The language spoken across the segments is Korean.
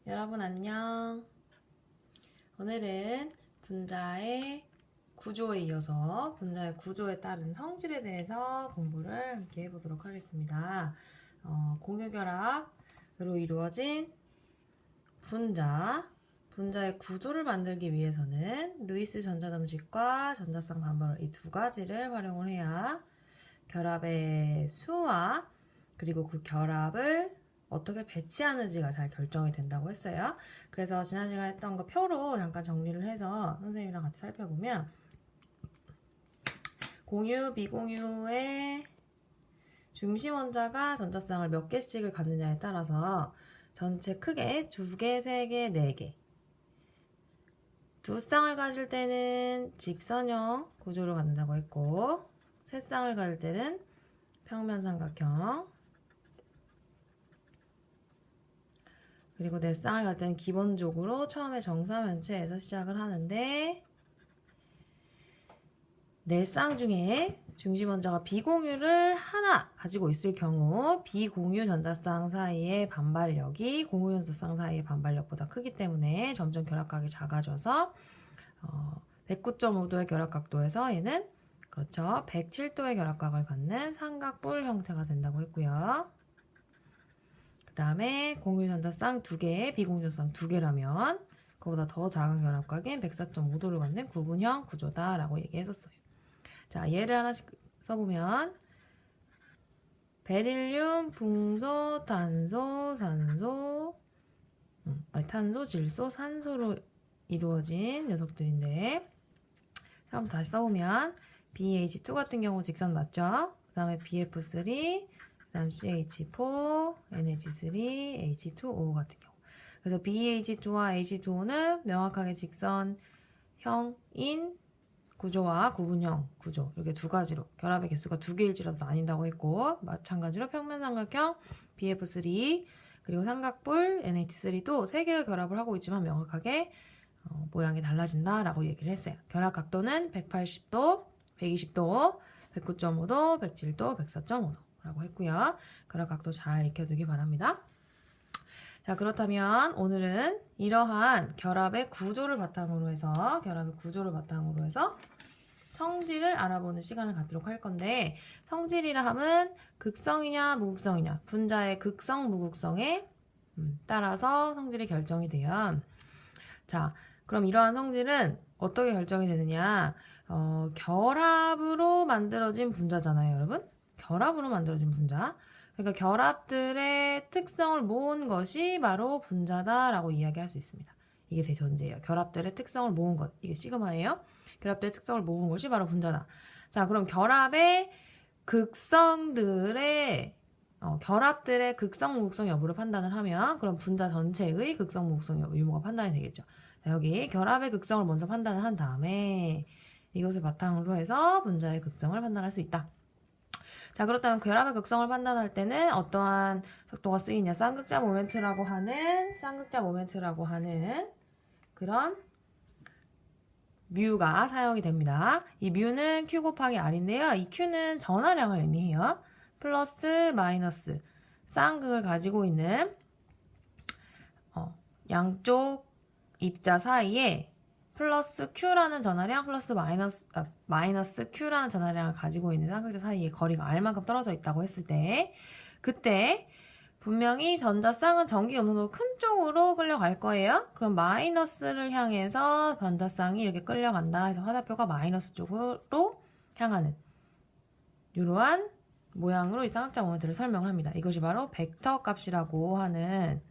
여러분 안녕. 오늘은 분자의 구조에 이어서 분자의 구조에 따른 성질에 대해서 공부를 함께 해보도록 하겠습니다. 공유결합으로 이루어진 분자의 구조를 만들기 위해서는 루이스 전자점식과 전자쌍 반발월 이 두 가지를 활용을 해야 결합의 수와 그리고 그 결합을 어떻게 배치하는지가 잘 결정이 된다고 했어요. 그래서 지난 시간에 했던 거 표로 잠깐 정리를 해서 선생님이랑 같이 살펴보면 공유, 비공유의 중심 원자가 전자쌍을 몇 개씩을 갖느냐에 따라서 전체 크게 2개, 3개, 4개 두 쌍을 가질 때는 직선형 구조를 갖는다고 했고 세 쌍을 가질 때는 평면삼각형 그리고 네 쌍을 갈 때는 기본적으로 처음에 정사면체에서 시작을 하는데 네 쌍 중에 중심 원자가 비공유를 하나 가지고 있을 경우 비공유 전자쌍 사이의 반발력이 공유 전자쌍 사이의 반발력보다 크기 때문에 점점 결합각이 작아져서 109.5도의 결합각도에서 얘는 그렇죠 107도의 결합각을 갖는 삼각뿔 형태가 된다고 했고요. 그 다음에 공유 전자쌍 2개, 비공유 전자쌍 2개라면 그보다 더 작은 결합각인 104.5도를 갖는 구분형 구조다라고 얘기했었어요. 자, 예를 하나씩 써보면 베릴륨, 붕소, 탄소, 산소, 탄소, 질소, 산소로 이루어진 녀석들인데 자, 한번 다시 써보면 BH2 같은 경우 직선 맞죠? 그 다음에 BF3, 그 다음 CH4, NH3, H2O 같은 경우. 그래서 BH2와 H2O는 명확하게 직선형인 구조와 구분형 구조 이렇게 두 가지로 결합의 개수가 2개일지라도 나뉜다고 했고 마찬가지로 평면삼각형 BF3 그리고 삼각뿔 NH3도 3개가 결합을 하고 있지만 명확하게 모양이 달라진다라고 얘기를 했어요. 결합 각도는 180도, 120도, 109.5도, 107도, 104.5도라고 했고요. 결합 각도 잘 익혀두기 바랍니다. 자, 그렇다면 오늘은 이러한 결합의 구조를 바탕으로 해서 성질을 알아보는 시간을 갖도록 할 건데 성질이라 함은 극성이냐 무극성이냐 분자의 극성 무극성에 따라서 성질이 결정이 돼요. 자, 그럼 이러한 성질은 어떻게 결정이 되느냐? 결합으로 만들어진 분자잖아요, 여러분. 결합으로 만들어진 분자. 그러니까 결합들의 특성을 모은 것이 바로 분자다라고 이야기할 수 있습니다. 이게 제 전제예요. 결합들의 특성을 모은 것. 이게 시그마예요. 결합들의 특성을 모은 것이 바로 분자다. 자, 그럼 결합들의 극성, 무극성 여부를 판단을 하면 그럼 분자 전체의 극성, 무극성 여부 유무가 판단이 되겠죠. 자, 여기 결합의 극성을 먼저 판단을 한 다음에 이것을 바탕으로 해서 분자의 극성을 판단할 수 있다. 자, 그렇다면 결합의 극성을 판단할 때는 어떠한 속도가 쓰이냐? 쌍극자 모멘트라고 하는 그런 뮤가 사용이 됩니다. 이 뮤는 Q 곱하기 R인데요. 이 Q는 전하량을 의미해요. 플러스 마이너스 쌍극을 가지고 있는 양쪽 입자 사이에 플러스 Q라는 전하량 플러스 마이너스 Q라는 전하량을 가지고 있는 쌍극자 사이에 거리가 R만큼 떨어져 있다고 했을 때 그때 분명히 전자쌍은 전기 음성도 큰 쪽으로 끌려갈 거예요. 그럼 마이너스를 향해서 전자쌍이 이렇게 끌려간다 해서 화살표가 마이너스 쪽으로 향하는 이러한 모양으로 이 쌍극자 모멘트를 설명을 합니다. 이것이 바로 벡터 값이라고 하는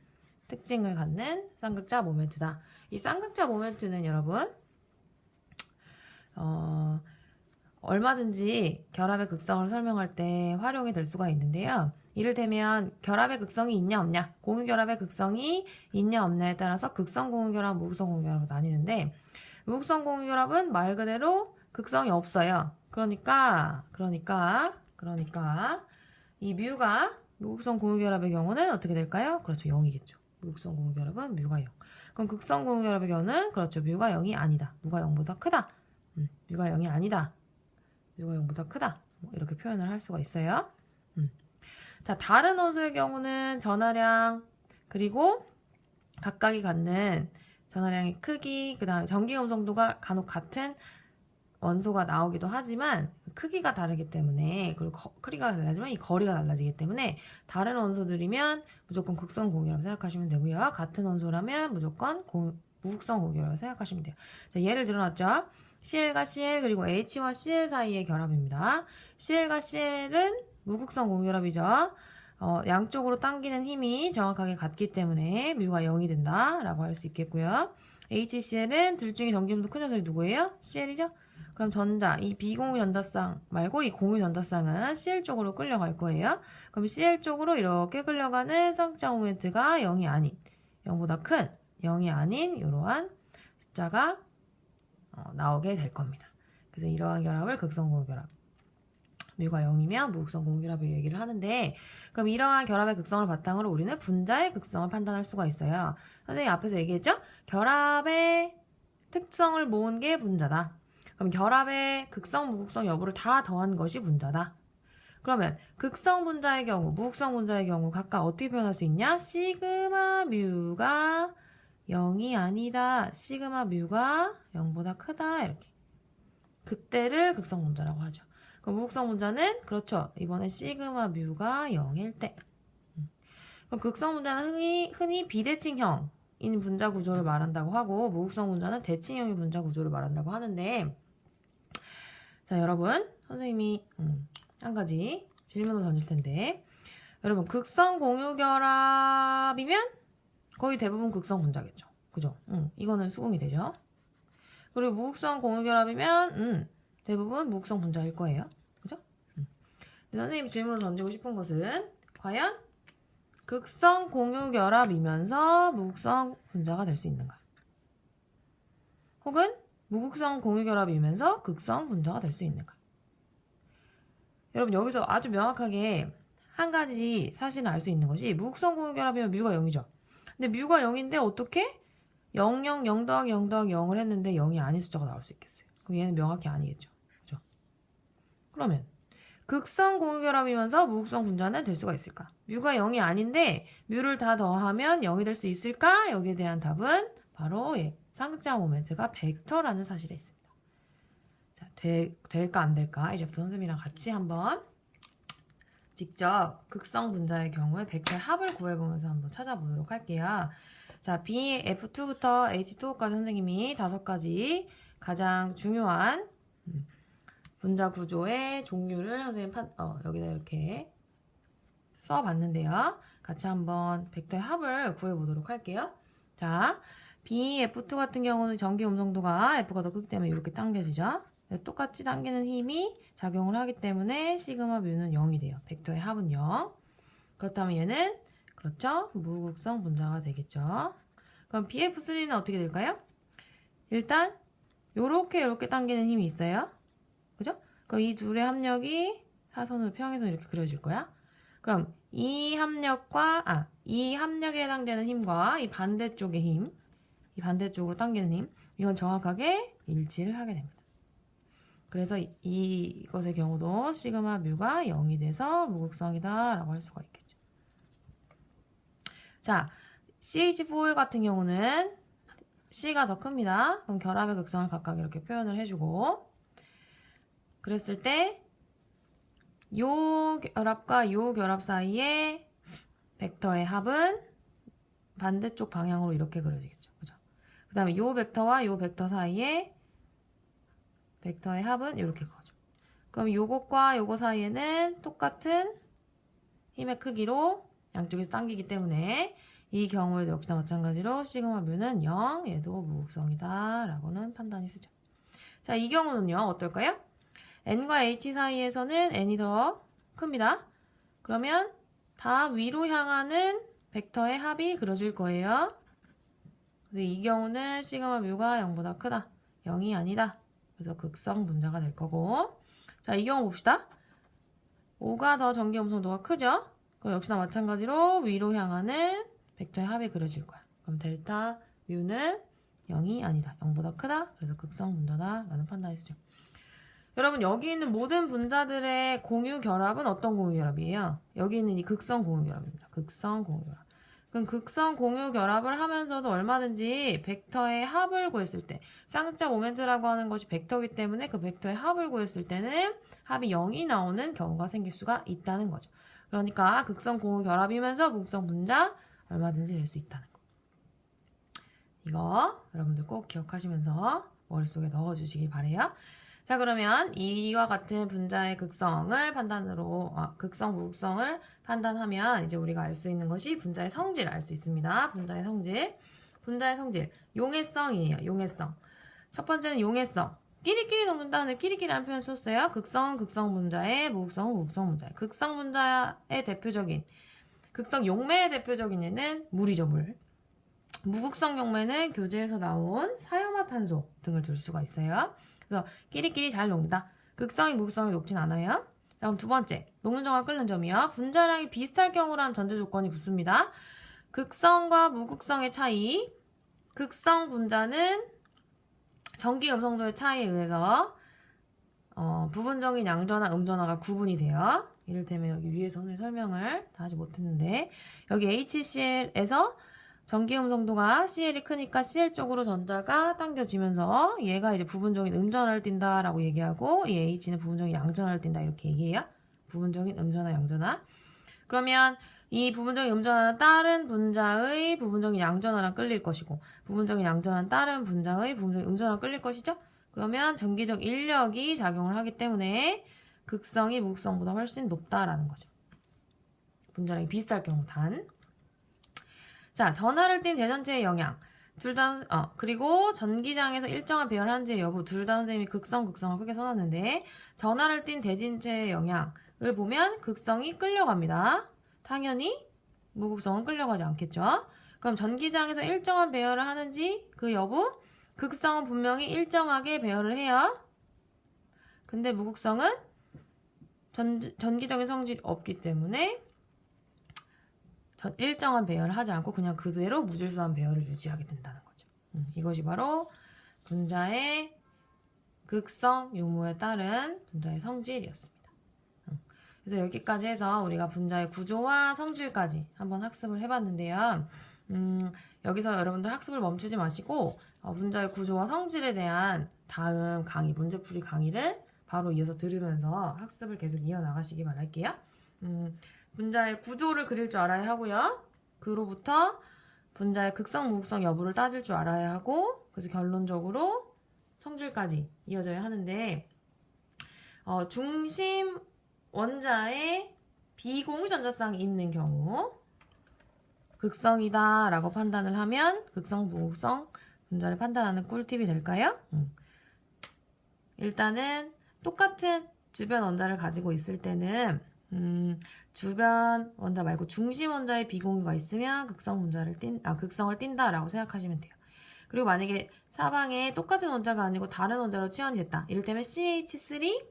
특징을 갖는 쌍극자 모멘트다. 이 쌍극자 모멘트는 여러분 얼마든지 결합의 극성을 설명할 때 활용이 될 수가 있는데요. 이를테면 결합의 극성이 있냐 없냐 공유결합의 극성이 있냐 없냐에 따라서 극성 공유결합, 무극성 공유결합으로 나뉘는데 무극성 공유결합은 말 그대로 극성이 없어요. 그러니까 이 뮤가 무극성 공유결합의 경우는 어떻게 될까요? 그렇죠. 0이겠죠. 무극성 공유결합은 뮤가 0. 그럼 극성 공유결합의 경우는 그렇죠. 뮤가 0이 아니다. 뮤가 0보다 크다. 뮤가 0이 아니다. 뮤가 0보다 크다. 이렇게 표현을 할 수가 있어요. 자, 다른 원소의 경우는 전하량 그리고 각각이 갖는 전하량의 크기, 그 다음에 전기음성도가 간혹 같은 원소가 나오기도 하지만 크기가 다르기 때문에, 그리고 크기가 달라지면 이 거리가 달라지기 때문에 다른 원소들이면 무조건 극성 공유라고 생각하시면 되고요. 같은 원소라면 무조건 무극성 공유라고 생각하시면 돼요. 자, 예를 들어놨죠. Cl과 Cl 그리고 H와 Cl 사이의 결합입니다. Cl과 Cl은 무극성 공유랍이죠. 양쪽으로 당기는 힘이 정확하게 같기 때문에 뮤가 0이 된다라고 할 수 있겠고요. HCl은 둘 중에 전기음도 큰 녀석이 누구예요? Cl이죠? 그럼 전자, 이 비공유 전자쌍 말고 이 공유 전자쌍은 Cl 쪽으로 끌려갈 거예요. 그럼 Cl 쪽으로 이렇게 끌려가는 쌍극장 모멘트가 0이 아닌, 0보다 큰, 0이 아닌 이러한 숫자가 나오게 될 겁니다. 그래서 이러한 결합을 극성공유 결합. 뮤가 0이면 무극성 공유결합을 얘기를 하는데, 그럼 이러한 결합의 극성을 바탕으로 우리는 분자의 극성을 판단할 수가 있어요. 선생님 앞에서 얘기했죠? 결합의 특성을 모은 게 분자다. 그럼 결합의 극성, 무극성 여부를 다 더한 것이 분자다. 그러면 극성 분자의 경우, 무극성 분자의 경우 각각 어떻게 표현할 수 있냐? 시그마 뮤가 0이 아니다. 시그마 뮤가 0보다 크다. 이렇게. 그때를 극성 분자라고 하죠. 그럼 무극성 분자는 그렇죠. 이번에 시그마 뮤가 0일 때. 그럼 극성 분자는 흔히 비대칭형인 분자 구조를 말한다고 하고, 무극성 분자는 대칭형의 분자 구조를 말한다고 하는데, 자, 여러분, 선생님이 한 가지 질문을 던질 텐데, 여러분, 극성 공유 결합이면 거의 대부분 극성 분자겠죠. 그죠? 이거는 수긍이 되죠. 그리고 무극성 공유 결합이면 대부분 무극성 분자일 거예요. 그죠? 선생님이 질문을 던지고 싶은 것은 과연 극성 공유 결합이면서 무극성 분자가 될 수 있는가? 혹은 무극성 공유 결합이면서 극성 분자가 될 수 있는가? 여러분 여기서 아주 명확하게 한 가지 사실을 알 수 있는 것이, 무극성 공유 결합이면 뮤가 0이죠. 근데 뮤가 0인데 어떻게 0, 0, 0 더하기 0 더하기 0을 했는데 0이 아닌 숫자가 나올 수 있겠어요? 그럼 얘는 명확히 아니겠죠. 그죠? 그러면 극성 공유결합이면서 무극성 분자는 될 수가 있을까? 뮤가 0이 아닌데 뮤를 다 더하면 0이 될 수 있을까? 여기에 대한 답은 바로 쌍극자 모멘트가 벡터라는 사실에 있습니다. 자, 될까 안 될까? 이제부터 선생님이랑 같이 한번 직접 극성 분자의 경우에 벡터의 합을 구해보면서 한번 찾아보도록 할게요. 자, BF2부터 H2O까지 선생님이 5가지 가장 중요한 분자 구조의 종류를 선생님 여기다 이렇게 써봤는데요. 같이 한번 벡터의 합을 구해보도록 할게요. 자, BF2 같은 경우는 전기 음성도가 F가 더 크기 때문에 이렇게 당겨지죠. 똑같이 당기는 힘이 작용을 하기 때문에 시그마 뮤는 0이 돼요. 벡터의 합은 0. 그렇다면 얘는 그렇죠? 무극성 분자가 되겠죠. 그럼 BF3는 어떻게 될까요? 일단 요렇게 당기는 힘이 있어요. 그죠? 그럼 이 둘의 합력이 사선으로 평행선 이렇게 그려질 거야. 그럼 이 합력에 해당되는 힘과 이 반대쪽의 힘, 이 반대쪽으로 당기는 힘, 이건 정확하게 일치를 하게 됩니다. 그래서 이것의 경우도 시그마 뮤가 0이 돼서 무극성이다 라고 할 수가 있겠죠. 자, CH4 같은 경우는 C가 더 큽니다. 그럼 결합의 극성을 각각 이렇게 표현을 해주고, 그랬을 때 요 결합과 요 결합 사이에 벡터의 합은 반대쪽 방향으로 이렇게 그려지겠죠. 그죠? 그 다음에 요 벡터와 요 벡터 사이에 벡터의 합은 이렇게 가죠. 그럼 요것과 요거 사이에는 똑같은 힘의 크기로 양쪽에서 당기기 때문에 이 경우에도 역시나 마찬가지로 시그마 뮤는 0, 얘도 무극성이다 라고는 판단이 쓰죠. 자, 이 경우는요 어떨까요? N과 H 사이에서는 N이 더 큽니다. 그러면 다 위로 향하는 벡터의 합이 그려질 거예요. 그래서 이 경우는 시그마 뮤가 0보다 크다. 0이 아니다. 그래서 극성 분자가 될 거고. 자, 이 경우 봅시다. 5가 더 전기 음성도가 크죠? 그럼 역시나 마찬가지로 위로 향하는 벡터의 합이 그려질 거야. 그럼 델타 뮤는 0이 아니다. 0보다 크다. 그래서 극성 분자다 라는 판단이 쓰죠. 여러분 여기 있는 모든 분자들의 공유 결합은 어떤 공유 결합이에요? 여기 있는 이 극성 공유 결합입니다. 극성 공유 결합. 그럼 극성 공유 결합을 하면서도 얼마든지 벡터의 합을 구했을 때 쌍극자 모멘트라고 하는 것이 벡터이기 때문에 그 벡터의 합을 구했을 때는 합이 0이 나오는 경우가 생길 수가 있다는 거죠. 그러니까 극성 공유 결합이면서 무극성 분자 얼마든지 낼 수 있다는 거. 이거 여러분들 꼭 기억하시면서 머릿속에 넣어주시기 바래요. 자, 그러면 이와 같은 분자의 극성을 극성, 무극성을 판단하면 이제 우리가 알 수 있는 것이 분자의 성질 알 수 있습니다. 분자의 성질. 용해성이에요. 용해성. 첫 번째는 용해성. 끼리끼리 놓는다는 끼리끼리라는 표현 썼어요. 극성은 극성 분자에, 무극성은 무극성 분자에. 극성 분자의 대표적인, 극성 용매의 대표적인 예는 물이죠, 물. 무극성 용매는 교재에서 나온 사유화탄소 등을 들 수가 있어요. 그래서 끼리끼리 잘 녹는다. 극성이 무극성이 녹진 않아요. 자, 그럼 두 번째, 녹는 점과 끓는 점이요. 분자량이 비슷할 경우라는 전제 조건이 붙습니다. 극성과 무극성의 차이. 극성 분자는 전기 음성도의 차이에 의해서 부분적인 양전화, 음전화가 구분이 돼요. 이를테면 여기 위에서는 설명을 다 하지 못했는데 여기 HCl에서 전기 음성도가 CL이 크니까 CL 쪽으로 전자가 당겨지면서 얘가 이제 부분적인 음전화를 띈다라고 얘기하고 이 H는 부분적인 양전화를 띈다 이렇게 얘기해요. 부분적인 음전화, 양전화. 그러면 이 부분적인 음전화는 다른 분자의 부분적인 양전화랑 끌릴 것이고 부분적인 양전화는 다른 분자의 부분적인 음전화랑 끌릴 것이죠. 그러면 전기적 인력이 작용을 하기 때문에 극성이 무극성보다 훨씬 높다라는 거죠. 분자량이 비슷할 경우 단. 자, 전하를 띤 대전체의 영향. 그리고 전기장에서 일정한 배열하는지의 여부. 둘 다 선생님이 극성을 크게 써놨는데 전하를 띤 대진체의 영향을 보면 극성이 끌려갑니다. 당연히 무극성은 끌려가지 않겠죠. 그럼 전기장에서 일정한 배열을 하는지 그 여부. 극성은 분명히 일정하게 배열을 해요. 근데 무극성은 전기적인 성질이 없기 때문에 일정한 배열을 하지 않고 그냥 그대로 무질서한 배열을 유지하게 된다는 거죠. 이것이 바로 분자의 극성 유무에 따른 분자의 성질이었습니다. 그래서 여기까지 해서 우리가 분자의 구조와 성질까지 한번 학습을 해봤는데요. 여기서 여러분들 학습을 멈추지 마시고 분자의 구조와 성질에 대한 다음 강의, 문제풀이 강의를 바로 이어서 들으면서 학습을 계속 이어나가시기 바랄게요. 분자의 구조를 그릴 줄 알아야 하고요. 그로부터 분자의 극성, 무극성 여부를 따질 줄 알아야 하고 그래서 결론적으로 성질까지 이어져야 하는데 중심 원자에 비공유 전자쌍이 있는 경우 극성이다 라고 판단을 하면 극성, 무극성 분자를 판단하는 꿀팁이 될까요? 일단은 똑같은 주변 원자를 가지고 있을 때는 주변 원자 말고 중심 원자에 비공유가 있으면 극성을 띈다라고 생각하시면 돼요. 그리고 만약에 사방에 똑같은 원자가 아니고 다른 원자로 치환이 됐다. 이를테면 CH3,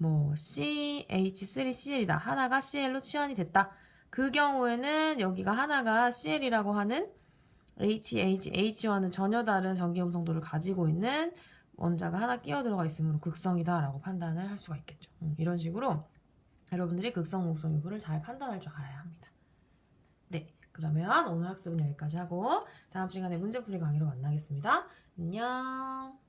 CH3CL이다. 하나가 CL로 치환이 됐다. 그 경우에는 여기가 하나가 CL이라고 하는 HHH와는 전혀 다른 전기 음성도를 가지고 있는 원자가 하나 끼어 들어가 있으므로 극성이다 라고 판단을 할 수가 있겠죠. 이런 식으로 여러분들이 극성, 무극성 여부를 잘 판단할 줄 알아야 합니다. 네, 그러면 오늘 학습은 여기까지 하고 다음 시간에 문제풀이 강의로 만나겠습니다. 안녕.